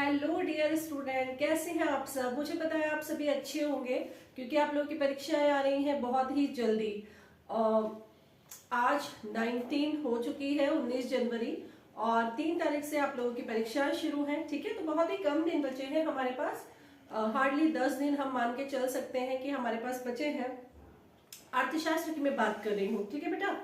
Hello dear student, कैसे हैं आप सब। मुझे पता है आप सभी अच्छे होंगे क्योंकि आप लोगों की परीक्षाएं आ रही हैं बहुत ही जल्दी। आज 19 हो चुकी है, 19 जनवरी, और 3 तारीख से आप लोगों की परीक्षाएं शुरू हैं। ठीक है, तो बहुत ही कम दिन बचे हैं हमारे पास। हार्डली 10 दिन हम मान के चल सकते हैं कि हमारे पास बचे हैं। अर्थशास्त्र की मैं बात कर रही हूँ। ठीक है बेटा,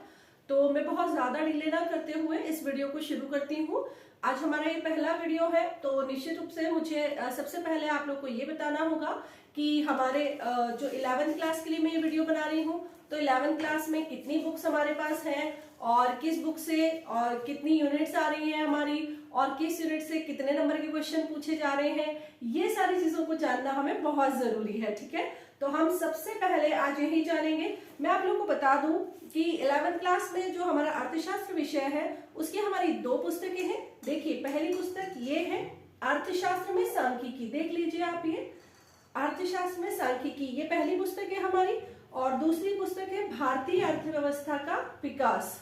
तो मैं बहुत ज्यादा डिले ना करते हुए इस वीडियो को शुरू करती हूँ। आज हमारा ये पहला वीडियो है, तो निश्चित रूप से मुझे सबसे पहले आप लोग को ये बताना होगा कि हमारे जो 11th क्लास के लिए मैं ये वीडियो बना रही हूँ, तो 11th क्लास में कितनी बुक्स हमारे पास हैं और किस बुक से और कितनी यूनिट्स आ रही हैं हमारी, और किस यूनिट से कितने नंबर के क्वेश्चन पूछे जा रहे हैं, ये सारी चीजों को जानना हमें बहुत जरूरी है। ठीक है, तो हम सबसे पहले आज यही जानेंगे। मैं आप लोगों को बता दूं कि 11th क्लास में जो हमारा अर्थशास्त्र विषय है उसकी हमारी 2 पुस्तकें हैं। देखिए, पहली पुस्तक ये है अर्थशास्त्र में सांख्यिकी, देख लीजिए आप, ये अर्थशास्त्र में सांख्यिकी, ये पहली पुस्तक है हमारी। और दूसरी पुस्तक है भारतीय अर्थव्यवस्था का विकास,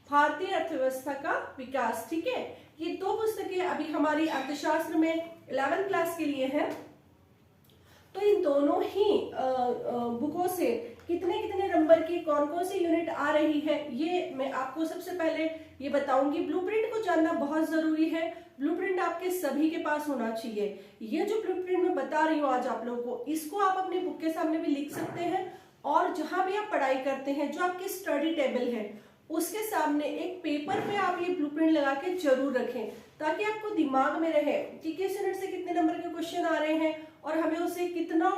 भारतीय अर्थव्यवस्था का विकास। ठीक है, ये 2 पुस्तकें अभी हमारी अर्थशास्त्र में 11th क्लास के लिए है। तो इन दोनों ही बुकों से कितने कितने नंबर की कौन कौन सी यूनिट आ रही है, ये मैं आपको सबसे पहले ये बताऊंगी। ब्लूप्रिंट को जानना बहुत जरूरी है। ब्लूप्रिंट आपके सभी के पास होना चाहिए। ये जो ब्लूप्रिंट मैं बता रही हूँ आज आप लोगों को, इसको आप अपने बुक के सामने भी लिख सकते हैं, और जहां भी आप पढ़ाई करते हैं, जो आपकी स्टडी टेबल है उसके सामने एक पेपर पे आप ये ब्लूप्रिंट लगा के जरूर रखें, ताकि आपको दिमाग में रहे कि किस यूनिट से कितने नंबर के क्वेश्चन आ रहे हैं और हमें उसे कितना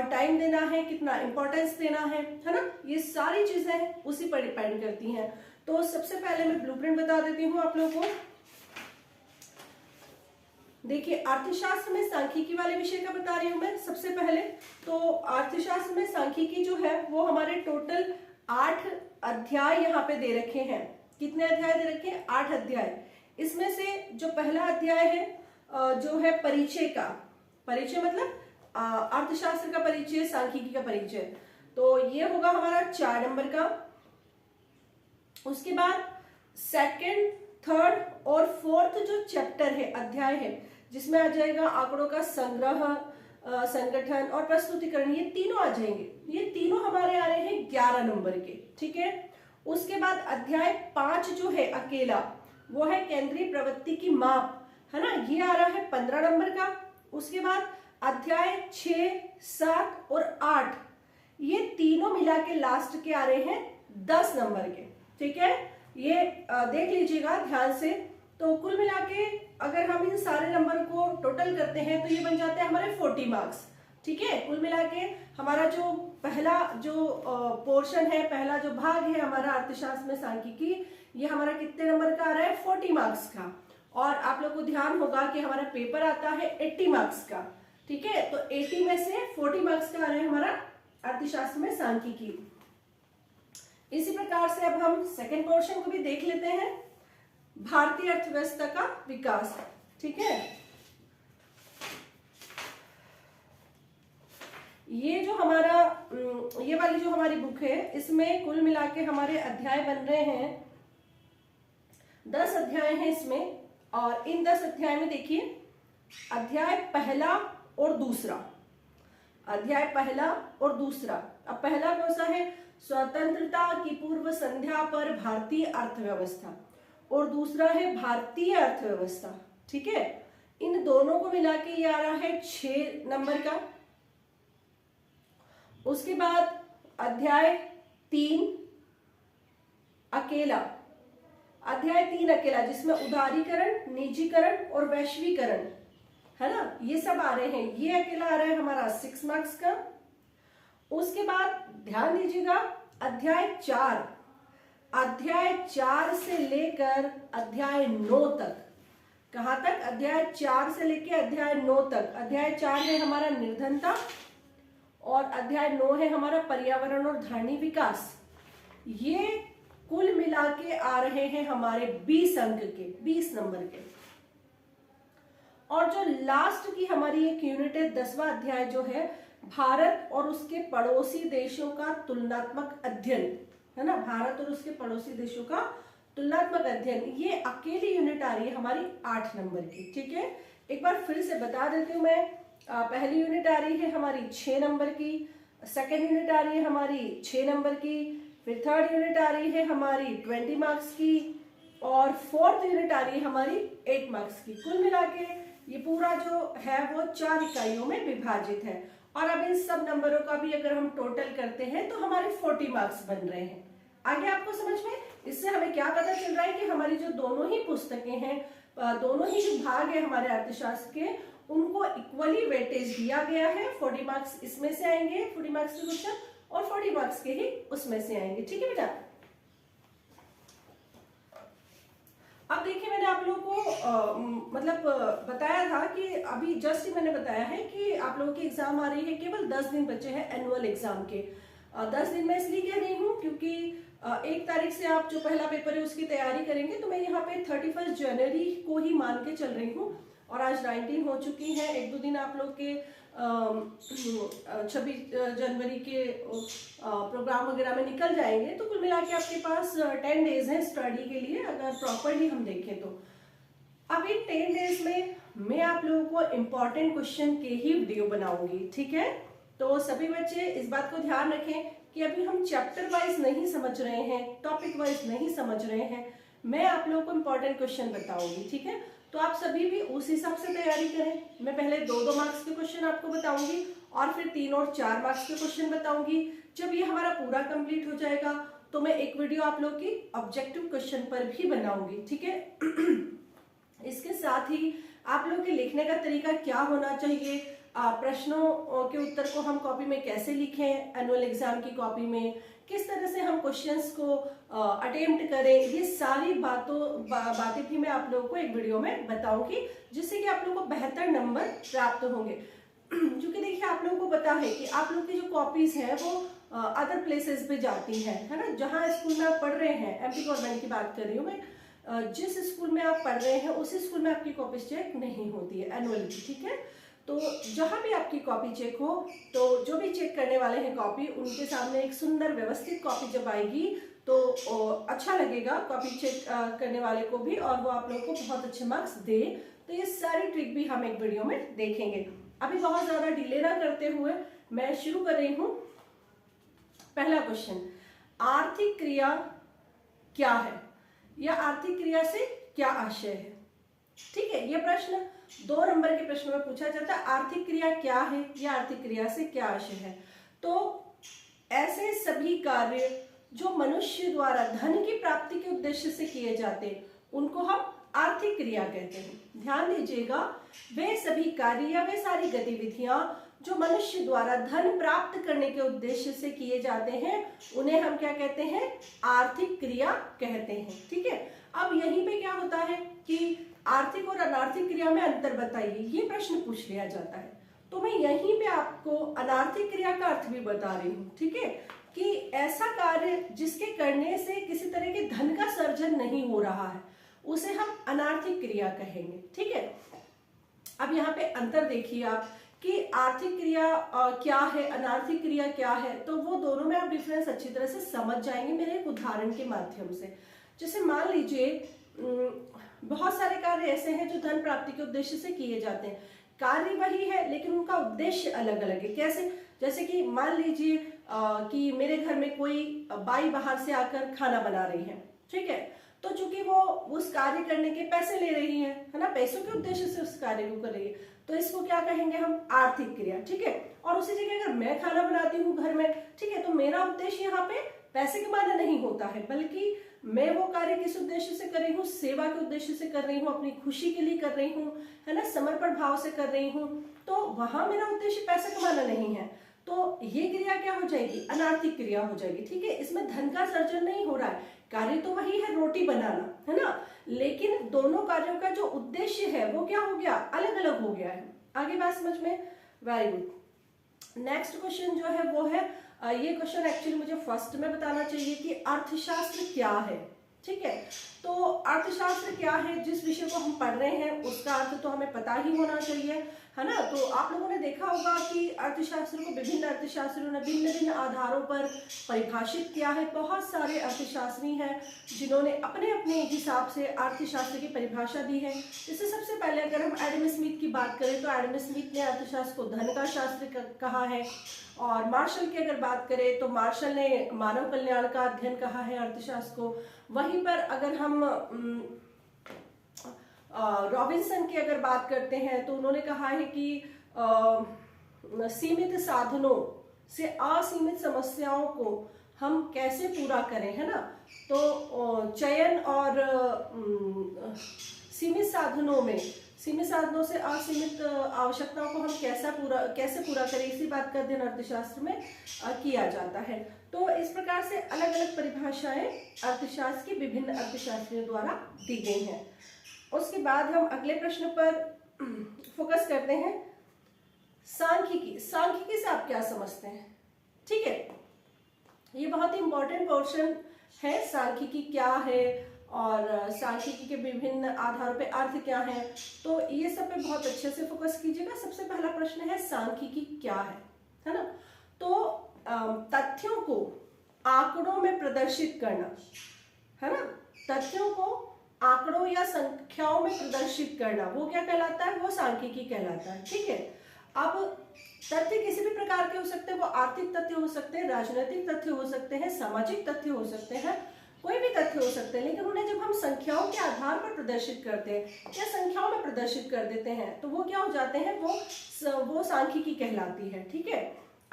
टाइम देना है, कितना इंपॉर्टेंस देना है ना। ये सारी चीजें उसी पर डिपेंड करती हैं। तो सबसे पहले मैं ब्लूप्रिंट बता देती हूँ आप लोगों को। देखिए, अर्थशास्त्र में सांख्यिकी वाले विषय का बता रही हूं मैं सबसे पहले। तो अर्थशास्त्र में सांख्यिकी जो है वो हमारे टोटल 8 अध्याय यहाँ पे दे रखे हैं। कितने अध्याय दे रखे हैं? 8 अध्याय। इसमें से जो पहला अध्याय है जो है परिचय का, परिचय मतलब अर्थशास्त्र का परिचय, सांख्यिकी का परिचय, तो ये होगा हमारा 4 नंबर का। उसके बाद सेकंड, थर्ड और फोर्थ जो चैप्टर है, अध्याय है, जिसमें आ जाएगा आंकड़ों का संग्रह, संगठन और प्रस्तुतिकरण, ये तीनों आ जाएंगे। ये तीनों हमारे आ रहे हैं 11 नंबर के। ठीक है, उसके बाद अध्याय 5 जो है अकेला, वो है केंद्रीय प्रवृत्ति की माप, है ना, ये आ रहा है 15 नंबर का। उसके बाद अध्याय 6, 7 और 8, ये तीनों मिला के लास्ट के आ रहे हैं 10 नंबर के। ठीक है, ये देख लीजिएगा ध्यान से। तो कुल मिला के अगर हम इन सारे नंबर को टोटल करते हैं तो ये बन जाते हैं हमारे 40 मार्क्स। ठीक है, कुल मिला के हमारा जो पहला जो पोर्शन है, पहला जो भाग है हमारा अर्थशास्त्र में सांख्यिकी, ये हमारा कितने नंबर का आ रहा है? 40 मार्क्स का। और आप लोग को ध्यान होगा कि हमारा पेपर आता है 80 मार्क्स का। ठीक है, तो 80 में से 40 मार्क्स का आ रहा है हमारा अर्थशास्त्र में सांख्यिकी। इसी प्रकार से अब हम सेकंड पोर्शन को भी देख लेते हैं, भारतीय अर्थव्यवस्था का विकास। ठीक है, ये जो हमारा ये वाली जो हमारी बुक है, इसमें कुल मिला के हमारे अध्याय बन रहे हैं 10 अध्याय हैं इसमें। और इन 10 अध्याय में देखिए, अध्याय पहला और दूसरा, अध्याय पहला और दूसरा। अब पहला कौन सा है? स्वतंत्रता की पूर्व संध्या पर भारतीय अर्थव्यवस्था, और दूसरा है भारतीय अर्थव्यवस्था। ठीक है, इन दोनों को मिला के ये आ रहा है 6 नंबर का। उसके बाद अध्याय 3 अकेला, अध्याय 3 अकेला, जिसमें उदारीकरण, निजीकरण और वैश्वीकरण, है ना, ये सब आ रहे हैं। ये अकेला आ रहा है हमारा 6 मार्क्स का। उसके बाद ध्यान दीजिएगा, अध्याय 4, अध्याय 4 से लेकर अध्याय 9 तक। कहां तक? अध्याय 4 से लेकर अध्याय 9 तक। अध्याय 4 है हमारा निर्धनता, और अध्याय 9 है हमारा पर्यावरण और धरनी विकास। ये कुल मिला के आ रहे हैं हमारे 20 अंक के, 20 नंबर के। और जो लास्ट की हमारी एक यूनिट है, 10वां अध्याय जो है भारत और उसके पड़ोसी देशों का तुलनात्मक अध्ययन, है ना, भारत और उसके पड़ोसी देशों का तुलनात्मक अध्ययन, ये अकेली यूनिट आ रही है हमारी 8 नंबर की। ठीक है, एक बार फिर से बता देती हूँ मैं। पहली यूनिट आ रही है हमारी 6 नंबर की, सेकेंड यूनिट आ रही है हमारी 6 नंबर की, फिर थर्ड यूनिट आ रही है हमारी 20 मार्क्स की, और फोर्थ यूनिट आ रही है हमारी 8 मार्क्स की। कुल मिला के ये पूरा जो है वो 4 इकाइयों में विभाजित है। और अब इन सब नंबरों का भी अगर हम टोटल करते हैं तो हमारे 40 मार्क्स बन रहे हैं। आगे आपको समझ में, इससे हमें क्या पता चल रहा है कि हमारी जो दोनों ही पुस्तकें हैं, दोनों ही जो भाग है हमारे अर्थशास्त्र के, उनको इक्वली वेटेज दिया गया है। 40 मार्क्स इसमें से आएंगे, 40 मार्क्स के क्वेश्चन, और 40 मार्क्स के ही उसमें से आएंगे। ठीक है बेटा, अब देखिए मैंने आप लोगों को बताया था कि अभी जस्ट ही मैंने बताया है कि आप लोगों की एग्जाम आ रही है, केवल 10 दिन बचे हैं एनुअल एग्जाम के। 10 दिन मैं इसलिए कह रही हूँ क्योंकि 1 तारीख से आप जो पहला पेपर है उसकी तैयारी करेंगे, तो मैं यहाँ पे 31 जनवरी को ही मान के चल रही हूँ, और आज 19 हो चुकी है। 1-2 दिन आप लोग के 26 जनवरी के प्रोग्राम वगैरह में निकल जाएंगे, तो कुल मिला के आपके पास 10 डेज हैं स्टडी के लिए, अगर प्रॉपरली हम देखें तो। अब इन 10 डेज में मैं आप लोगों को इम्पोर्टेंट क्वेश्चन के ही वीडियो बनाऊंगी। ठीक है, तो सभी बच्चे इस बात को ध्यान रखें कि अभी हम चैप्टर वाइज नहीं समझ रहे हैं, टॉपिक वाइज नहीं समझ रहे हैं, मैं आप लोगों को इम्पोर्टेंट क्वेश्चन बताऊंगी। ठीक है, तो आप सभी भी उस हिसाब से तैयारी करें। मैं पहले 2-2 मार्क्स के क्वेश्चन आपको बताऊंगी, और फिर 3 और 4 मार्क्स के क्वेश्चन बताऊंगी। जब ये हमारा पूरा कंप्लीट हो जाएगा तो मैं एक वीडियो आप लोग की ऑब्जेक्टिव क्वेश्चन पर भी बनाऊंगी। ठीक है, इसके साथ ही आप लोग के लिखने का तरीका क्या होना चाहिए, प्रश्नों के उत्तर को हम कॉपी में कैसे लिखें, एनुअल एग्जाम की कॉपी में किस तरह से हम क्वेश्चंस को अटेम्प्ट करें, ये सारी बातें भी मैं आप लोगों को एक वीडियो में बताऊंगी, जिससे कि आप लोगों को बेहतर नंबर प्राप्त होंगे। क्योंकि देखिए आप लोगों को पता है कि आप लोग की जो कॉपीज हैं वो अदर प्लेसेस पे जाती हैं, है ना। जहाँ स्कूल में आप पढ़ रहे हैं, एमपी गवर्नमेंट की बात कर रही हूँ मैं, जिस स्कूल में आप पढ़ रहे हैं उसी स्कूल में आपकी कॉपीज चेक नहीं होती है एनुअली। ठीक है, तो जहाँ भी आपकी कॉपी चेक हो, तो जो भी चेक करने वाले हैं कॉपी, उनके सामने एक सुंदर व्यवस्थित कॉपी जब आएगी तो अच्छा लगेगा कॉपी चेक करने वाले को भी, और वो आप लोगों को बहुत अच्छे मार्क्स दे। तो ये सारी ट्रिक भी हम एक वीडियो में देखेंगे। अभी बहुत ज्यादा डिले ना करते हुए मैं शुरू कर रही हूँ। पहला क्वेश्चन, आर्थिक क्रिया क्या है, या आर्थिक क्रिया से क्या आशय है। ठीक है, ये प्रश्न 2 नंबर के प्रश्न में पूछा जाता है, आर्थिक क्रिया क्या है या आर्थिक क्रिया से क्या आशय है। तो ऐसे सभी कार्य जो मनुष्य द्वारा धन की प्राप्ति के उद्देश्य से किए जाते हैं उनको हम आर्थिक क्रिया कहते हैं। ध्यान दीजिएगा, वे सभी कार्य या वे सारी गतिविधियां जो मनुष्य द्वारा धन प्राप्त करने के उद्देश्य से किए जाते हैं उन्हें हम क्या कहते हैं, आर्थिक क्रिया कहते हैं। ठीक है, अब यहीं पे क्या होता है कि आर्थिक और अनार्थिक क्रिया में अंतर बताइए, ये प्रश्न पूछ लिया जाता है। तो मैं यहीं पे आपको अनार्थिक क्रिया का अर्थ भी बता रही हूँ। ठीक है, कि ऐसा कार्य जिसके करने से किसी तरह के धन का सर्जन नहीं हो रहा है उसे हम अनार्थिक क्रिया कहेंगे। ठीक है, अब यहाँ पे अंतर देखिए आप कि आर्थिक क्रिया क्या है, अनार्थिक क्रिया क्या है, तो वो दोनों में आप डिफरेंस अच्छी तरह से समझ जाएंगे मेरे एक उदाहरण के माध्यम से। जैसे मान लीजिए बहुत सारे कार्य ऐसे हैं जो धन प्राप्ति के उद्देश्य से किए जाते हैं, कार्य वही है लेकिन उनका उद्देश्य अलग अलग है। कैसे, जैसे कि मान लीजिए कि मेरे घर में कोई बाई बाहर से आकर खाना बना रही है। ठीक है, तो चूंकि वो उस कार्य करने के पैसे ले रही है ना, पैसों के उद्देश्य से उस कार्य को कर रही है, तो इसको क्या कहेंगे हम, आर्थिक क्रिया। ठीक है, और उसी जगह अगर मैं खाना बनाती हूँ घर में, ठीक है, तो मेरा उद्देश्य यहाँ पे पैसे कमाना नहीं होता है, बल्कि मैं वो कार्य किस उद्देश्य से कर रही हूँ, सेवा के उद्देश्य से कर रही हूँ, अपनी खुशी के लिए कर रही हूँ, है ना, समर्पण भाव से कर रही हूँ, तो वहां मेरा उद्देश्य पैसा कमाना नहीं है। तो ये क्रिया क्या हो जाएगी, अनार्थिक क्रिया हो जाएगी। ठीक है, इसमें धन का सर्जन नहीं हो रहा है, कार्य तो वही है, रोटी बनाना, है ना, लेकिन दोनों कार्यों का जो उद्देश्य है वो क्या हो गया, अलग अलग हो गया है। आगे बात समझ में, वेरी गुड। नेक्स्ट क्वेश्चन जो है वो है, ये क्वेश्चन एक्चुअली मुझे फर्स्ट में बताना चाहिए कि अर्थशास्त्र क्या है। ठीक है, तो अर्थशास्त्र क्या है, जिस विषय को हम पढ़ रहे हैं उसका अर्थ तो हमें पता ही होना चाहिए, है ना। तो आप लोगों ने देखा होगा कि अर्थशास्त्र को विभिन्न अर्थशास्त्रियों ने भिन्न भिन्न आधारों पर परिभाषित किया है। बहुत सारे अर्थशास्त्री हैं जिन्होंने अपने अपने हिसाब से अर्थशास्त्र की परिभाषा दी है। जैसे सबसे पहले अगर हम एडम स्मिथ की बात करें तो एडम स्मिथ ने अर्थशास्त्र को धन का शास्त्र कहा है। और मार्शल की अगर बात करें तो मार्शल ने मानव कल्याण का अध्ययन कहा है अर्थशास्त्र को। वहीं पर अगर हम रॉबिन्सन की अगर बात करते हैं तो उन्होंने कहा है कि सीमित साधनों से असीमित समस्याओं को हम कैसे पूरा करें, है ना। तो चयन और सीमित साधनों से असीमित आवश्यकताओं को हम कैसे पूरा करें, इसी बात का अध्ययन अर्थशास्त्र में किया जाता है। तो इस प्रकार से अलग अलग परिभाषाएं अर्थशास्त्र की विभिन्न अर्थशास्त्रियों द्वारा दी गई हैं। उसके बाद हम अगले प्रश्न पर फोकस करते हैं। सांख्यिकी से आप क्या समझते हैं? ठीक है, ये बहुत ही इंपॉर्टेंट पोर्शन है। सांख्यिकी क्या है और सांख्यिकी के विभिन्न आधारों पे अर्थ क्या है, तो ये सब पे बहुत अच्छे से फोकस कीजिएगा। सबसे पहला प्रश्न है सांख्यिकी क्या है ना। तो तथ्यों को आंकड़ों में प्रदर्शित करना, है ना। तथ्यों को आंकड़ों या संख्याओं में प्रदर्शित करना, वो क्या कहलाता है? वो सांख्यिकी कहलाता है। ठीक है, अब तथ्य किसी भी प्रकार के हो सकते हैं। वो आर्थिक तथ्य हो सकते हैं, राजनीतिक तथ्य हो सकते हैं, सामाजिक तथ्य हो सकते हैं, कोई भी तथ्य हो सकते हैं। लेकिन उन्हें जब हम संख्याओं के आधार पर प्रदर्शित करते हैं या संख्याओं में प्रदर्शित कर देते हैं तो वो क्या हो जाते हैं? वो सांख्यिकी कहलाती है। ठीक है,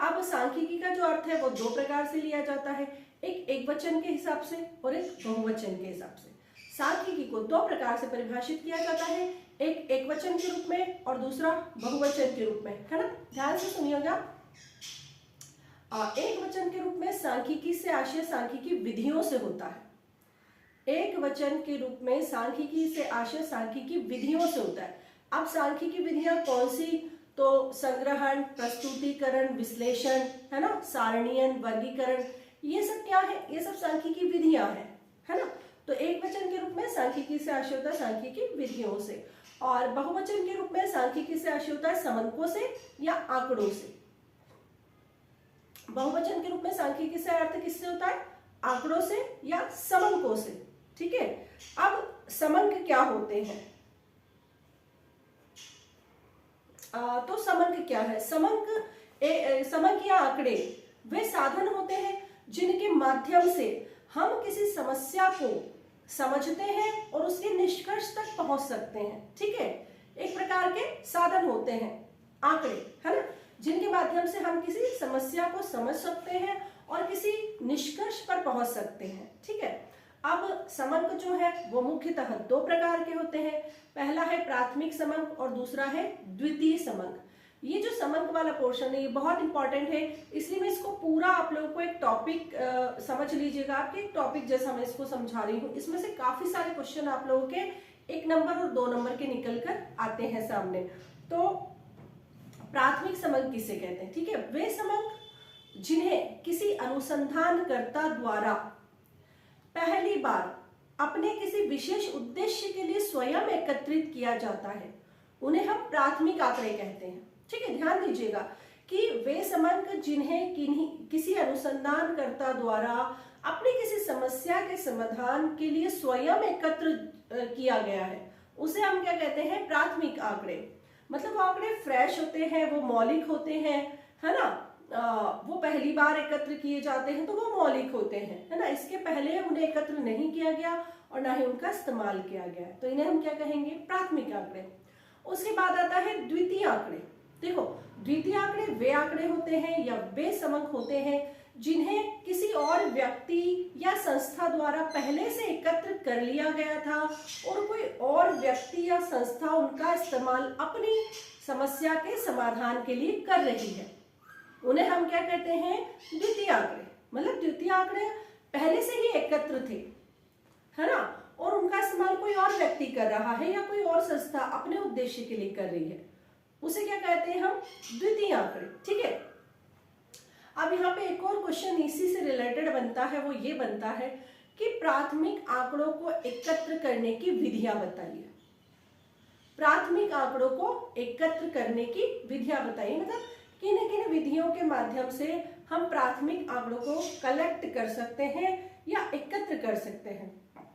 अब सांख्यिकी का जो अर्थ है वो दो प्रकार से लिया जाता है, एक एकवचन के हिसाब से और एक बहुवचन के हिसाब से। सांख्यिकी को दो प्रकार से परिभाषित किया जाता है, एक एकवचन के रूप में और दूसरा बहुवचन के रूप में, है ना। ध्यान से सुनिएगा। एक वचन के रूप में सांख्यिकी से आशय सांख्यिकी विधियों से होता है। एक वचन के रूप में सांख्यिकी से आशय सांख्यिकी विधियों से होता है। अब सांख्यिकी विधियां कौन सी? तो संग्रहण, प्रस्तुतिकरण, विश्लेषण, है ना, सारणीयन, वर्गीकरण, ये सब क्या है? ये सब सांख्यिकी विधियां हैं, है ना। तो एक वचन के रूप में सांख्यिकी से आशय होता है सांख्यिकी विधियों से, और बहुवचन के रूप में सांख्यिकी से आशय होता है समंकों से या आंकड़ों से। बहुवचन के रूप में सांख्यिकी से अर्थ किससे होता है? आंकड़ों से या समंकों से। ठीक है, अब समंक क्या होते हैं? तो समंक क्या है? समंक या आंकड़े वे साधन होते हैं जिनके माध्यम से हम किसी समस्या को समझते हैं और उसके निष्कर्ष तक पहुंच सकते हैं। ठीक है, एक प्रकार के साधन होते हैं आंकड़े, है ना, जिनके माध्यम से हम किसी समस्या को समझ सकते हैं और किसी निष्कर्ष पर पहुंच सकते हैं। ठीक है, अब समंक जो है वो मुख्यतः दो प्रकार के होते हैं। पहला है प्राथमिक समंक और दूसरा है द्वितीय समंक। ये जो समंक वाला पोर्शन है ये बहुत इंपॉर्टेंट है, इसलिए मैं इसको पूरा आप लोगों को एक टॉपिक समझ लीजिएगा। आपके एक टॉपिक जैसा मैं इसको समझा रही हूँ। इसमें से काफी सारे क्वेश्चन आप लोगों के 1 नंबर और 2 नंबर के निकल कर आते हैं सामने। तो प्राथमिक समंक किसे कहते हैं? ठीक है, वे समंक जिन्हें किसी अनुसंधानकर्ता द्वारा पहली बार अपने किसी विशेष उद्देश्य के लिए स्वयं एकत्रित किया जाता है, उन्हें हम प्राथमिक आंकड़े कहते हैं। ठीक है, ध्यान दीजिएगा कि वे समंक जिन्हें किसी अनुसंधानकर्ता द्वारा अपनी किसी समस्या के समाधान के लिए स्वयं एकत्र किया गया है, उसे हम क्या कहते हैं? प्राथमिक आंकड़े। मतलब वो आंकड़े फ्रेश होते हैं, वो मौलिक होते हैं, है ना। वो पहली बार एकत्र किए जाते हैं तो वो मौलिक होते हैं, है ना। इसके पहले उन्हें एकत्र नहीं किया गया और ना ही उनका इस्तेमाल किया गया, तो इन्हें हम क्या कहेंगे? प्राथमिक आंकड़े। उसके बाद आता है द्वितीय आंकड़े। देखो, द्वितीय आंकड़े वे आंकड़े होते हैं या वे समंक होते हैं जिन्हें किसी और व्यक्ति या संस्था द्वारा पहले से एकत्र कर लिया गया था और कोई और व्यक्ति या संस्था उनका इस्तेमाल अपनी समस्या के समाधान के लिए कर रही है, उन्हें हम क्या कहते हैं? द्वितीय आंकड़े। मतलब द्वितीय आंकड़े पहले से ही एकत्र थे, है ना, और उनका इस्तेमाल कोई और व्यक्ति कर रहा है या कोई और संस्था अपने उद्देश्य के लिए कर रही है, उसे क्या कहते हैं? हम द्वितीय आंकड़े। ठीक है, अब यहाँ पे एक और क्वेश्चन इसी से रिलेटेड बनता है, वो ये बनता है कि प्राथमिक आंकड़ों को एकत्र करने की विधियां बताइए। प्राथमिक आंकड़ों को एकत्र करने की विधियां बताइए। मतलब किन किन विधियों के माध्यम से हम प्राथमिक आंकड़ों को कलेक्ट कर सकते हैं या एकत्र कर सकते हैं।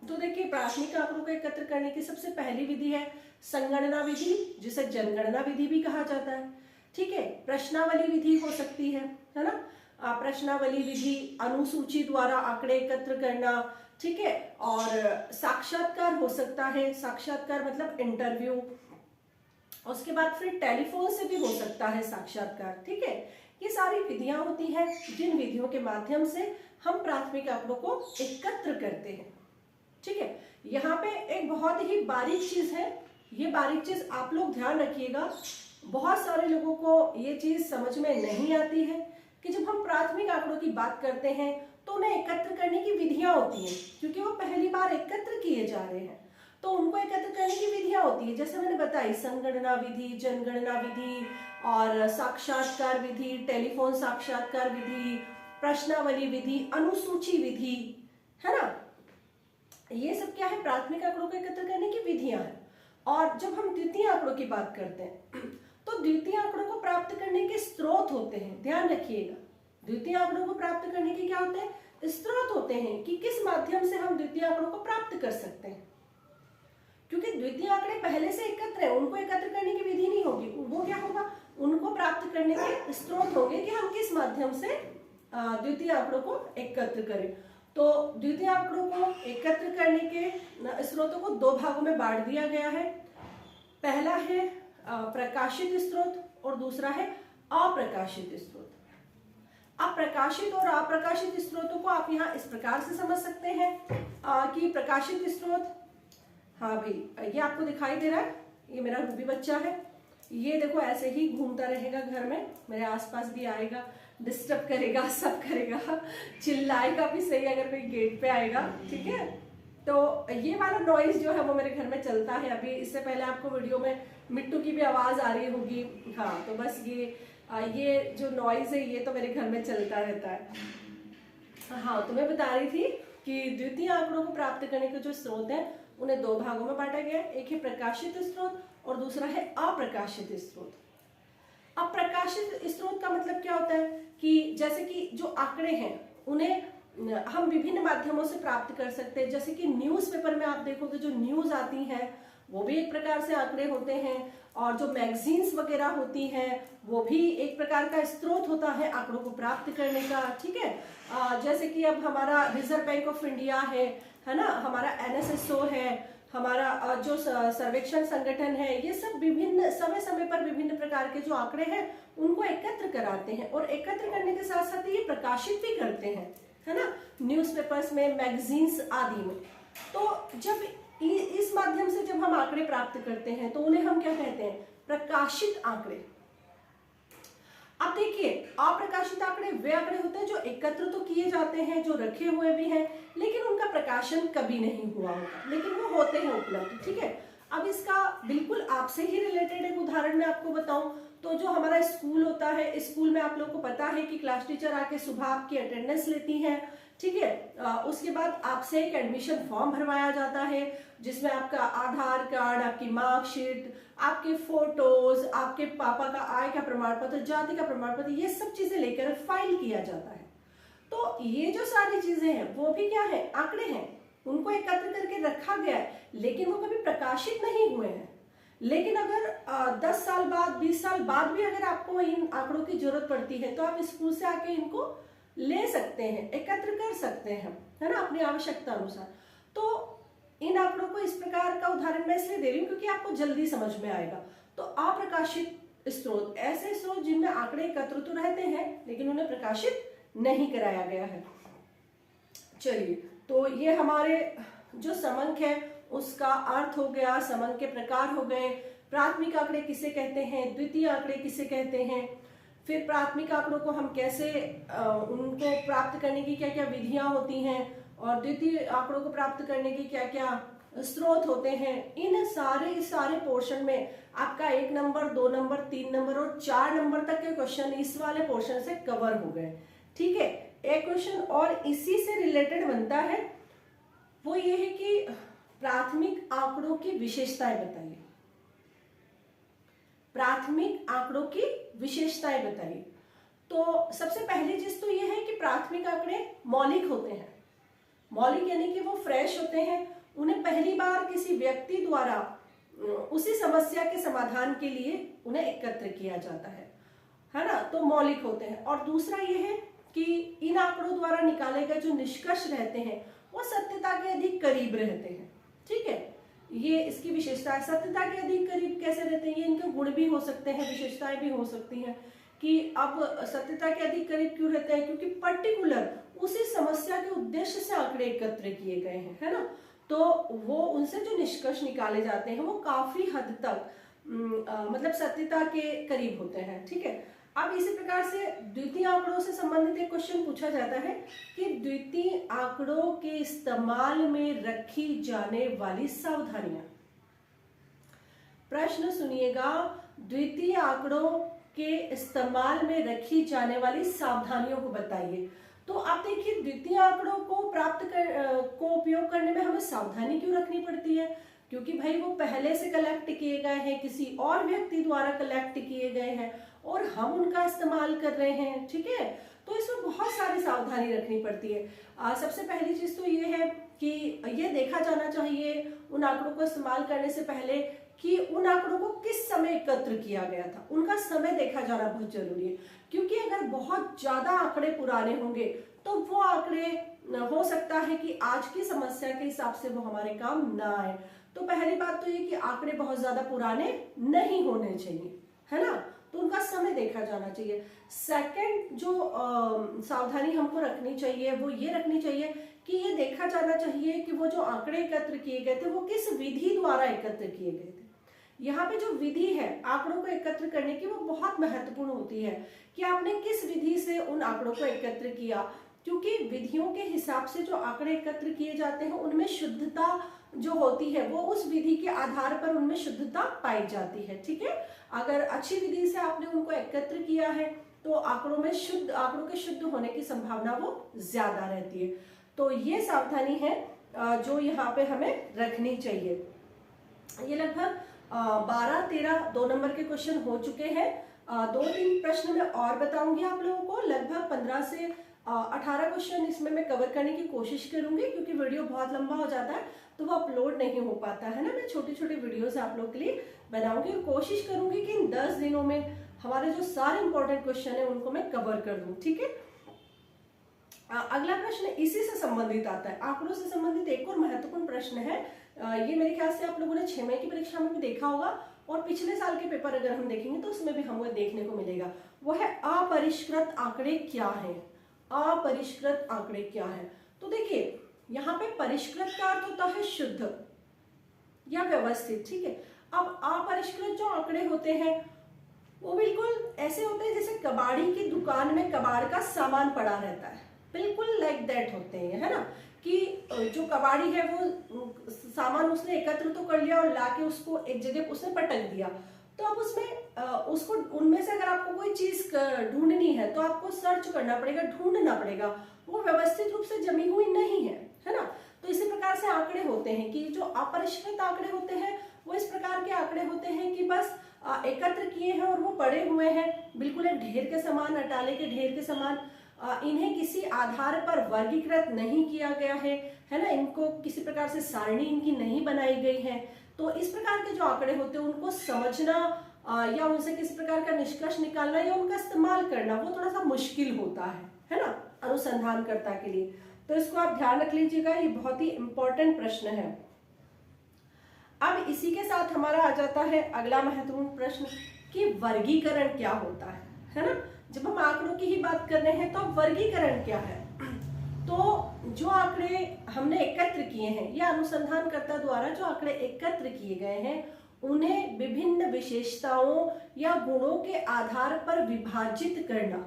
तो देखिए, प्राथमिक आंकड़ों को एकत्र करने की सबसे पहली विधि है संगणना विधि, जिसे जनगणना विधि भी कहा जाता है। ठीक है, प्रश्नावली विधि हो सकती है ना। प्रश्नावली विधि, अनुसूची द्वारा आंकड़े एकत्र करना, ठीक है, और साक्षात्कार हो सकता है, साक्षात्कार मतलब इंटरव्यू। उसके बाद फिर टेलीफोन से भी हो सकता है साक्षात्कार। ठीक है, ये सारी विधियां होती हैं जिन विधियों के माध्यम से हम प्राथमिक आंकड़ों को एकत्र करते हैं। ठीक है, यहाँ पे एक बहुत ही बारीक चीज है, ये बारीक चीज आप लोग ध्यान रखिएगा। बहुत सारे लोगों को ये चीज समझ में नहीं आती है कि जब हम प्राथमिक आंकड़ों की बात करते हैं तो उन्हें एकत्र करने की विधियां होती हैं, क्योंकि वो पहली बार एकत्र किए जा रहे हैं तो उनको एकत्र करने की विधियां होती है। जैसे मैंने बताई, संगणना विधि, जनगणना विधि और साक्षात्कार विधि, टेलीफोन साक्षात्कार विधि, प्रश्नावली विधि, अनुसूची विधि, है ना। ये सब क्या है, प्राथमिक आंकड़ों को एकत्र करने की विधियां हैं। और जब हम द्वितीय आंकड़ों की बात करते हैं तो द्वितीय आंकड़ों को प्राप्त करने के स्रोत होते हैं। ध्यान रखिएगा, द्वितीय आंकड़ों को प्राप्त करने के क्या होते हैं, स्रोत होते हैं कि किस माध्यम से हम द्वितीय आंकड़ों को प्राप्त कर सकते हैं। क्योंकि द्वितीय आंकड़े पहले से एकत्र है, उनको एकत्र करने की विधि नहीं होगी। वो क्या होगा, उनको प्राप्त करने के स्रोत होंगे कि हम किस माध्यम से द्वितीय आंकड़ों को एकत्र करें। तो द्वितीय आंकड़ों को एकत्र करने के स्रोतों को दो भागों में बांट दिया गया है। पहला है प्रकाशित स्रोत और दूसरा है अप्रकाशित स्रोत। अब प्रकाशित और अप्रकाशित स्रोतों को आप यहाँ इस प्रकार से समझ सकते हैं कि प्रकाशित स्रोत, हाँ भाई ये आपको दिखाई दे रहा है, ये मेरा रूबी बच्चा है, ये देखो ऐसे ही घूमता रहेगा घर में, मेरे आसपास भी आएगा, डिस्टर्ब करेगा, सब करेगा, चिल्लाएगा भी सही अगर कोई गेट पे आएगा। ठीक है, तो ये वाला नॉइज जो है वो मेरे घर में चलता है। अभी इससे पहले आपको वीडियो में मिट्टू की भी आवाज आ रही होगी। हाँ, तो बस ये जो नॉइज है ये तो मेरे घर में चलता रहता है। हाँ, तो मैं बता रही थी कि द्वितीय आंकड़ों को प्राप्त करने के जो स्रोत हैं उन्हें दो भागों में बांटा गया है। एक है प्रकाशित स्रोत और दूसरा है अप्रकाशित स्रोत। अप्रकाशित स्रोत का मतलब क्या होता है कि जैसे कि जो आंकड़े हैं उन्हें हम विभिन्न माध्यमों से प्राप्त कर सकते हैं। जैसे कि न्यूज़पेपर में आप देखोगे जो न्यूज आती है वो भी एक प्रकार से आंकड़े होते हैं, और जो मैगजीन्स वगैरह होती हैं वो भी एक प्रकार का स्रोत होता है आंकड़ों को प्राप्त करने का। ठीक है, जैसे कि अब हमारा रिजर्व बैंक ऑफ इंडिया है ना, हमारा NSSO है, हमारा जो सर्वेक्षण संगठन है, ये सब विभिन्न समय समय पर विभिन्न प्रकार के जो आंकड़े हैं उनको एकत्र कराते हैं, और एकत्र करने के साथ साथ ये प्रकाशित भी करते हैं, है ना, न्यूज़पेपर्स में, मैगजीन्स आदि में। तो जब इस माध्यम से जब हम आंकड़े प्राप्त करते हैं तो उन्हें हम क्या कहते हैं, प्रकाशित आंकड़े। अब देखिए, अप्रकाशित आंकड़े वे आंकड़े होते हैं जो एकत्र तो किए जाते हैं, जो रखे हुए भी हैं, लेकिन उनका प्रकाशन कभी नहीं हुआ होगा, लेकिन वो होते हैं उपलब्ध। ठीक है, अब इसका बिल्कुल आपसे ही रिलेटेड एक उदाहरण मैं आपको बताऊं तो जो हमारा स्कूल होता है, स्कूल में आप लोगों को पता है कि क्लास टीचर आके सुबह आपकी अटेंडेंस लेती है। ठीक है, उसके बाद आपसे एक एडमिशन फॉर्म भरवाया जाता है जिसमें आपका आधार कार्ड, आपकी मार्कशीट, आपके फोटोज, आपके पापा का आय का प्रमाण पत्र, जाति का प्रमाण पत्र, ये सब चीजें लेकर फाइल किया जाता है। तो ये जो सारी चीजें हैं वो भी क्या है, आंकड़े हैं, उनको एकत्र करके रखा गया है, लेकिन वो कभी प्रकाशित नहीं हुए हैं। लेकिन अगर 10 साल बाद, 20 साल बाद भी अगर आपको इन आंकड़ों की जरूरत पड़ती है तो आप स्कूल से आके इनको ले सकते हैं, एकत्र कर सकते हैं, है ना, अपनी आवश्यकता अनुसार। तो इन आंकड़ों को इस प्रकार का उदाहरण मैं इसलिए दे रही हूँ क्योंकि आपको जल्दी समझ में आएगा। तो अप्रकाशित स्रोत ऐसे स्रोत जिनमें आंकड़े एकत्र तो रहते हैं लेकिन उन्हें प्रकाशित नहीं कराया गया है। चलिए, तो ये हमारे जो समंक है उसका अर्थ हो गया, समंक के प्रकार हो गए, प्राथमिक आंकड़े किसे कहते हैं, द्वितीय आंकड़े किसे कहते हैं, फिर प्राथमिक आंकड़ों को हम कैसे उनको प्राप्त करने की क्या क्या विधियां होती हैं, और द्वितीय आंकड़ों को प्राप्त करने की क्या क्या स्रोत होते हैं। इन सारे पोर्शन में आपका 1 नंबर, 2 नंबर, 3 नंबर और 4 नंबर तक के क्वेश्चन इस वाले पोर्शन से कवर हो गए। ठीक है, एक क्वेश्चन और इसी से रिलेटेड बनता है, वो ये है कि प्राथमिक आंकड़ों की विशेषताएं बताइए। प्राथमिक आंकड़ों की विशेषताएं बताइए। तो सबसे पहली चीज तो यह है कि प्राथमिक आंकड़े मौलिक होते हैं। मौलिक यानी कि वो फ्रेश होते हैं, उन्हें पहली बार किसी व्यक्ति द्वारा उसी समस्या के समाधान के लिए उन्हें एकत्र किया जाता है ना, तो मौलिक होते हैं। और दूसरा यह है कि इन आंकड़ों द्वारा निकाले गए जो निष्कर्ष रहते हैं वो सत्यता के अधिक करीब रहते हैं। ठीक है, ये इसकी विशेषता है। सत्यता के अधिक करीब कैसे रहते हैं, ये इनके गुण भी हो सकते हैं, विशेषताएं भी हो सकती हैं कि अब सत्यता के अधिक करीब क्यों रहते हैं, क्योंकि पर्टिकुलर उसी समस्या के उद्देश्य से आंकड़े एकत्र किए गए हैं, है ना, तो वो उनसे जो निष्कर्ष निकाले जाते हैं वो काफी हद तक मतलब सत्यता के करीब होते हैं। ठीक है, अब इसी प्रकार से द्वितीय आंकड़ों से संबंधित एक क्वेश्चन पूछा जाता है कि द्वितीय आंकड़ों के इस्तेमाल में रखी जाने वाली सावधानियां। प्रश्न सुनिएगा, द्वितीय आंकड़ों के इस्तेमाल में रखी जाने वाली सावधानियों को बताइए। तो आप देखिए, द्वितीय आंकड़ों को को उपयोग करने में हमें सावधानी क्यों रखनी पड़ती है, क्योंकि भाई वो पहले से कलेक्ट किए गए हैं, किसी और व्यक्ति द्वारा कलेक्ट किए गए हैं और हम उनका इस्तेमाल कर रहे हैं। ठीक है, तो इसमें बहुत सारी सावधानी रखनी पड़ती है। सबसे पहली चीज तो ये है कि ये देखा जाना चाहिए उन आंकड़ों को इस्तेमाल करने से पहले कि उन आंकड़ों को किस समय एकत्र किया गया था, उनका समय देखा जाना बहुत जरूरी है। क्योंकि अगर बहुत ज्यादा आंकड़े पुराने होंगे तो वो आंकड़े हो सकता है कि आज की समस्या के हिसाब से वो हमारे काम ना आए। तो पहली बात तो ये कि आंकड़े बहुत ज्यादा पुराने नहीं होने चाहिए, है ना, तो उनका समय देखा जाना चाहिए। सेकंड जो सावधानी हमको रखनी चाहिए वो ये रखनी चाहिए कि ये देखा जाना चाहिए कि वो जो आंकड़े एकत्र किए गए थे वो किस विधि द्वारा एकत्र किए गए थे। यहाँ पे जो विधि है आंकड़ों को एकत्र करने की वो बहुत महत्वपूर्ण होती है कि आपने किस विधि से उन आंकड़ों को एकत्र किया, क्योंकि विधियों के हिसाब से जो आंकड़े एकत्र किए जाते हैं उनमें शुद्धता जो होती है वो उस विधि के आधार पर उनमें शुद्धता पाई जाती है। ठीक है, अगर अच्छी विधि से आपने उनको एकत्र किया है तो आंकड़ों के शुद्ध होने की संभावना वो ज्यादा रहती है। तो ये सावधानी है जो यहाँ पे हमें रखनी चाहिए। ये लगभग 12-13 2 नंबर के क्वेश्चन हो चुके हैं। 2-3 प्रश्न मैं और बताऊंगी आप लोगों को, लगभग 15 से 18 क्वेश्चन इसमें मैं कवर करने की कोशिश करूंगी, क्योंकि वीडियो बहुत लंबा हो जाता है तो वो अपलोड नहीं हो पाता है ना। मैं छोटी छोटी वीडियोस आप लोग के लिए बनाऊंगी और कोशिश करूंगी कि इन 10 दिनों में हमारे जो सारे इंपॉर्टेंट क्वेश्चन है उनको मैं कवर कर दूं। ठीक है, अगला प्रश्न इसी से संबंधित आता है, आंकड़ों से संबंधित एक और महत्वपूर्ण प्रश्न है। ये मेरे ख्याल से आप लोगों ने 6 मई की परीक्षा में भी देखा होगा और पिछले साल के पेपर अगर हम देखेंगे तो उसमें भी हमें देखने को मिलेगा। वो है अपरिष्कृत आंकड़े क्या है। अपरिष्कृत आंकड़े क्या है, तो देखिए यहाँ पे परिष्कृत का अर्थ होता है शुद्ध या व्यवस्थित। ठीक है, अब अपरिष्कृत जो आंकड़े होते हैं वो बिल्कुल ऐसे होते हैं जैसे कबाड़ी की दुकान में कबाड़ का सामान पड़ा रहता है, बिल्कुल लाइक दैट होते हैं, है ना, कि जो कबाड़ी है वो सामान उसने एकत्र तो कर लिया और लाके उसको एक जगह उसने पटक दिया, तो अब उसमें उसको उनमें से अगर आपको कोई चीज ढूंढनी है तो आपको सर्च करना पड़ेगा, ढूंढना पड़ेगा, वो व्यवस्थित रूप से जमी हुई नहीं है ना। तो इसी प्रकार से आंकड़े होते हैं कि जो अपरिष्कृत आंकड़े होते हैं वो इस प्रकार के आंकड़े होते हैं कि बस एकत्र किए हैं और वो पड़े हुए हैं बिल्कुल एक ढेर के समान, अटाले के ढेर के समान। इन्हें किसी आधार पर वर्गीकृत नहीं किया गया है ना, इनको किसी प्रकार से सारणी इनकी नहीं बनाई गई है। तो इस प्रकार के जो आंकड़े होते हैं उनको समझना या उनसे किसी प्रकार का निष्कर्ष निकालना या उनका इस्तेमाल करना वो थोड़ा सा मुश्किल होता है ना, अनुसंधानकर्ता के लिए। तो इसको आप ध्यान रख लीजिएगा, ये बहुत ही इंपॉर्टेंट प्रश्न है। अब इसी के साथ हमारा आ जाता है अगला महत्वपूर्ण प्रश्न कि वर्गीकरण क्या होता है ना। जब हम आंकड़ों की ही बात कर रहे हैं तो अब वर्गीकरण क्या है। तो जो आंकड़े हमने एकत्र किए हैं या अनुसंधानकर्ता द्वारा जो आंकड़े एकत्र किए गए हैं उन्हें विभिन्न विशेषताओं या गुणों के आधार पर विभाजित करना,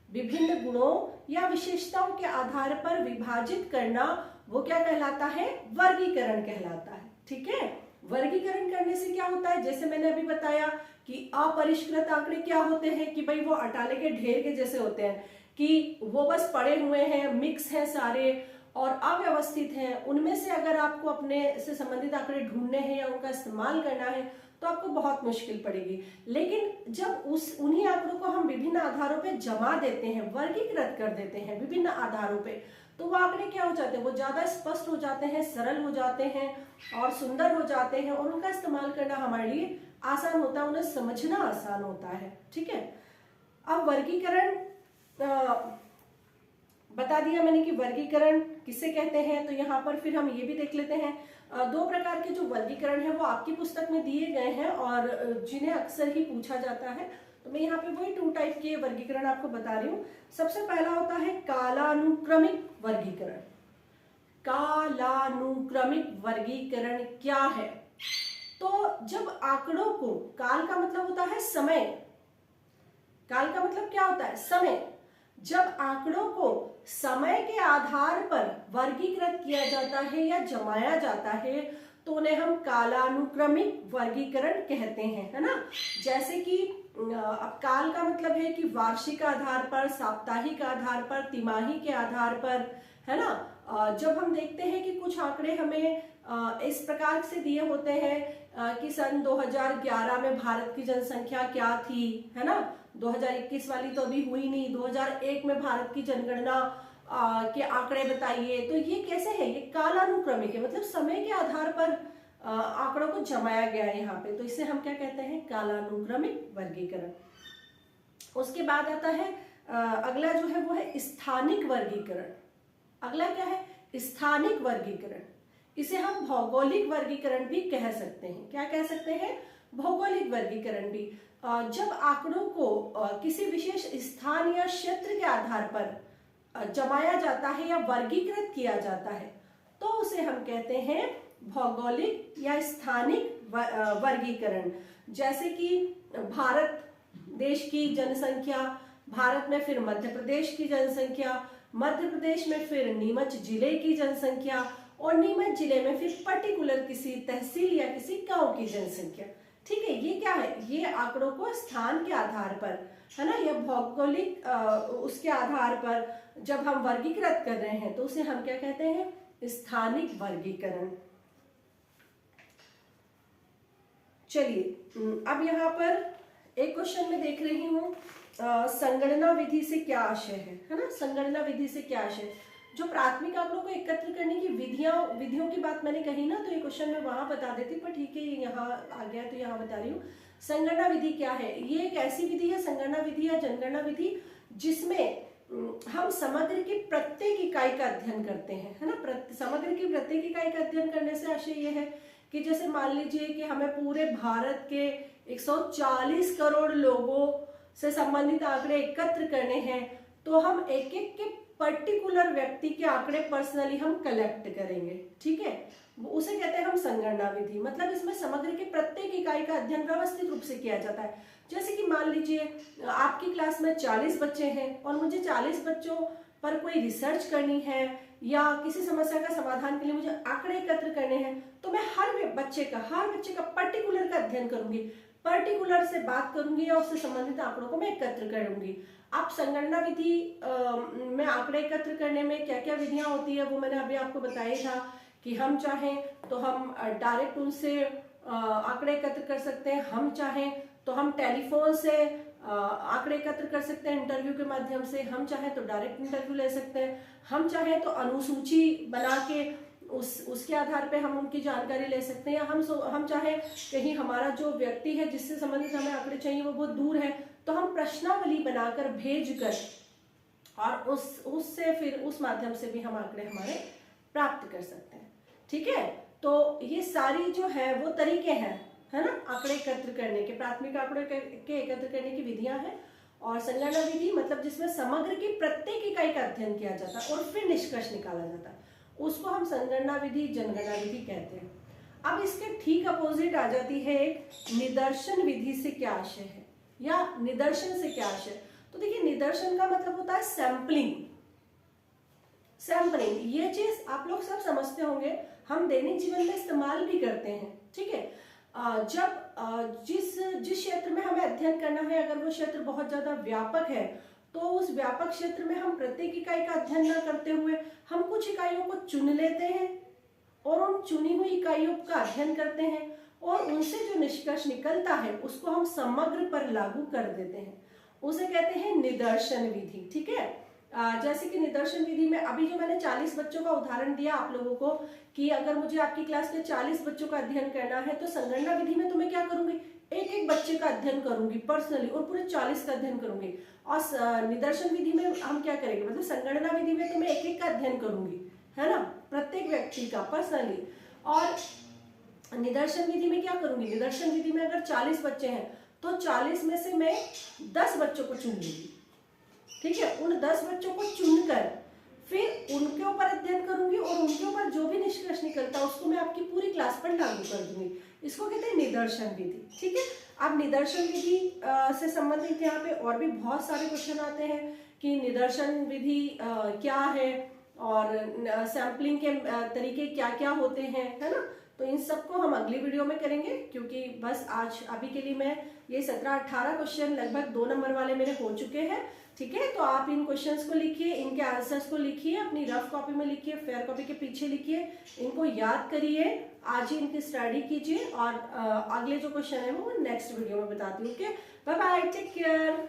विभिन्न गुणों या विशेषताओं के आधार पर विभाजित करना वो क्या कहलाता है, वर्गीकरण कहलाता है। ठीक है, वर्गीकरण करने से क्या होता है, जैसे मैंने अभी बताया कि अपरिष्कृत आंकड़े क्या होते हैं कि भाई वो अटाले के ढेर के जैसे होते हैं कि वो बस पड़े हुए हैं, मिक्स हैं सारे और अव्यवस्थित हैं। उनमें से अगर आपको अपने से संबंधित आंकड़े ढूंढने हैं या उनका इस्तेमाल करना है तो आपको बहुत मुश्किल पड़ेगी। लेकिन जब उन्हीं आंकड़ों को हम विभिन्न आधारों पे जमा देते हैं, वर्गीकृत कर देते हैं विभिन्न आधारों पे, तो वो आंकड़े क्या हो जाते हैं, वो ज्यादा स्पष्ट हो जाते हैं, सरल हो जाते हैं और सुंदर हो जाते हैं, और उनका इस्तेमाल करना हमारे लिए आसान होता है, उन्हें समझना आसान होता है। ठीक है, अब वर्गीकरण बता दिया मैंने कि वर्गीकरण किसे कहते हैं। तो यहाँ पर फिर हम ये भी देख लेते हैं, दो प्रकार के जो वर्गीकरण है वो आपकी पुस्तक में दिए गए हैं और जिन्हें अक्सर ही पूछा जाता है। तो मैं यहाँ पे वही 2 टाइप के वर्गीकरण आपको बता रही हूँ। सबसे पहला होता है कालानुक्रमिक वर्गीकरण। कालानुक्रमिक वर्गीकरण क्या है? तो जब आंकड़ों को, काल का मतलब होता है समय, काल का मतलब क्या होता है, समय। जब आंकड़ों को समय के आधार पर वर्गीकृत किया जाता है या जमाया जाता है तो उन्हें हम कालानुक्रमिक वर्गीकरण कहते हैं, है ना। जैसे कि अब काल का मतलब है कि वार्षिक आधार पर, साप्ताहिक आधार पर, तिमाही के आधार पर, है ना। जब हम देखते हैं कि कुछ आंकड़े हमें इस प्रकार से दिए होते हैं कि सन 2011 में भारत की जनसंख्या क्या थी, है ना। 2021 वाली तो अभी हुई नहीं, 2001 में भारत की जनगणना के आंकड़े बताइए। तो ये कैसे है, ये कालानुक्रमिक है, मतलब समय के आधार पर आंकड़ों को जमाया गया है यहाँ पे। तो इसे हम क्या कहते हैं, कालानुक्रमिक वर्गीकरण। उसके बाद आता है अगला जो है वो है स्थानिक वर्गीकरण। अगला क्या है, स्थानिक वर्गीकरण। इसे हम भौगोलिक वर्गीकरण भी कह सकते हैं। क्या कह सकते हैं, भौगोलिक वर्गीकरण भी। जब आंकड़ों को किसी विशेष स्थान या क्षेत्र के आधार पर जमाया जाता है या वर्गीकृत किया जाता है तो उसे हम कहते हैं भौगोलिक या स्थानिक वर्गीकरण। जैसे कि भारत देश की जनसंख्या, भारत में फिर मध्य प्रदेश की जनसंख्या, मध्य प्रदेश में फिर नीमच जिले की जनसंख्या, और नीमच जिले में फिर पर्टिकुलर किसी तहसील या किसी गांव की जनसंख्या। ठीक है, ये क्या है, ये आंकड़ों को स्थान के आधार पर, है ना, या भौगोलिक उसके आधार पर जब हम वर्गीकृत कर रहे हैं तो उसे हम क्या कहते हैं, स्थानिक वर्गीकरण। चलिए अब यहाँ पर एक क्वेश्चन में देख रही हूँ, संगणना विधि से क्या आशय है ना। संगणना विधि से क्या आशय, जो प्राथमिक आंकड़ों को एकत्र करने की विधियों की बात मैंने कही ना, तो ये क्वेश्चन मैं वहां बता देती, पर ठीक है ये यहाँ आ गया तो यहाँ बता रही हूँ। संगणना विधि क्या है, ये एक ऐसी विधि है, संगणना विधि या जनगणना विधि, जिसमें हम समग्र की प्रत्येक इकाई का अध्ययन करते हैं, है ना। समग्र की प्रत्येक इकाई का अध्ययन करने से आशय ये है कि जैसे मान लीजिए कि हमें पूरे भारत के 140 करोड़ लोगों से संबंधित आंकड़े एकत्र करने हैं, तो हम एक एक के पर्टिकुलर व्यक्ति के आंकड़े पर्सनली हम कलेक्ट करेंगे। ठीक है, उसे कहते हैं हम संगणना विधि। मतलब इसमें समग्र के प्रत्येक इकाई का अध्ययन व्यवस्थित रूप से किया जाता है। जैसे कि मान लीजिए आपकी क्लास में 40 बच्चे हैं और मुझे 40 बच्चों पर कोई रिसर्च करनी है या किसी समस्या का समाधान के लिए मुझे आंकड़े एकत्र करने हैं, तो मैं हर बच्चे का पर्टिकुलर का अध्ययन करूंगी, पर्टिकुलर से बात करूंगी या उससे संबंधित आंकड़ों को मैं एकत्र करूंगी। आप संगणना विधि में आंकड़े एकत्र करने में क्या क्या विधियां होती है वो मैंने अभी आपको बताया था कि हम चाहें तो हम डायरेक्ट उनसे आंकड़े एकत्र कर सकते हैं, हम चाहें तो हम टेलीफोन से आंकड़े एकत्र कर सकते हैं इंटरव्यू के माध्यम से, हम चाहें तो डायरेक्ट इंटरव्यू ले सकते हैं, हम चाहें तो अनुसूची बना के उसके आधार पे हम उनकी जानकारी ले सकते हैं, या हम चाहें कहीं हमारा जो व्यक्ति है जिससे संबंधित हमें आंकड़े चाहिए वो बहुत दूर है तो हम प्रश्नावली बनाकर भेजकर और उससे फिर उस माध्यम से भी हम आंकड़े हमारे प्राप्त कर सकते हैं। ठीक है, तो ये सारी जो है वो तरीके हैं, है ना, आंकड़े एकत्र करने के, प्राथमिक आंकड़े के एकत्र करने की विधियां हैं। और संगणना विधि मतलब जिसमें समग्र की प्रत्येक इकाई का अध्ययन किया जाता है और फिर निष्कर्ष निकाला जाता है, उसको हम संगणना विधि, जनगणना विधि कहते हैं। अब इसके ठीक अपोजिट आ जाती है एक निदर्शन विधि से क्या आशय है, या निदर्शन से क्या आशय। तो देखिए, निदर्शन का मतलब होता है सैंपलिंग। सैंपलिंग ये चीज आप लोग सब समझते होंगे, हम दैनिक जीवन में इस्तेमाल भी करते हैं। ठीक है, जब जिस क्षेत्र में हमें अध्ययन करना है, अगर वो क्षेत्र बहुत ज्यादा व्यापक है तो उस व्यापक क्षेत्र में हम प्रत्येक इकाई का अध्ययन न करते हुए हम कुछ इकाइयों को चुन लेते हैं और उन चुनी हुई इकाइयों का अध्ययन करते हैं और उनसे जो निष्कर्ष निकलता है उसको हम समग्र पर लागू कर देते हैं, उसे कहते हैं निदर्शन विधि। ठीक है, जैसे कि निदर्शन विधि में अभी जो मैंने 40 बच्चों का उदाहरण दिया आप लोगों को कि अगर मुझे आपकी क्लास के 40 बच्चों का अध्ययन करना है तो संगणना विधि में तुम्हें क्या करूंगी, एक एक बच्चे का अध्ययन करूंगी पर्सनली और पूरे 40 का अध्ययन करूंगी। और निदर्शन विधि में हम क्या करेंगे, मतलब संगणना विधि में तो मैं एक एक का अध्ययन करूंगी, है ना, प्रत्येक व्यक्ति का पर्सनली। और निदर्शन विधि में क्या करूंगी, निदर्शन विधि में अगर 40 बच्चे हैं तो 40 में से मैं 10 बच्चों को चुन लूंगी। ठीक है, उन 10 बच्चों को चुनकर फिर उनके ऊपर अध्ययन करूंगी और उनके ऊपर जो भी निष्कर्ष निकलता है उसको मैं आपकी पूरी क्लास पर लागू कर दूंगी। इसको कहते हैं निदर्शन विधि। ठीक है, अब निदर्शन विधि से संबंधित यहाँ पे और भी बहुत सारे क्वेश्चन आते हैं कि निदर्शन विधि क्या है और सैम्पलिंग के तरीके क्या क्या होते हैं, है ना। तो इन सबको हम अगली वीडियो में करेंगे, क्योंकि बस आज अभी के लिए मैं ये 17-18 क्वेश्चन लगभग 2 नंबर वाले मेरे हो चुके हैं। ठीक है, तो आप इन क्वेश्चंस को लिखिए, इनके आंसर्स को लिखिए, अपनी रफ कॉपी में लिखिए, फेयर कॉपी के पीछे लिखिए, इनको याद करिए, आज ही इनकी स्टडी कीजिए और अगले जो क्वेश्चन है वो नेक्स्ट वीडियो में बताती हूँ। Okay, bye bye, take care.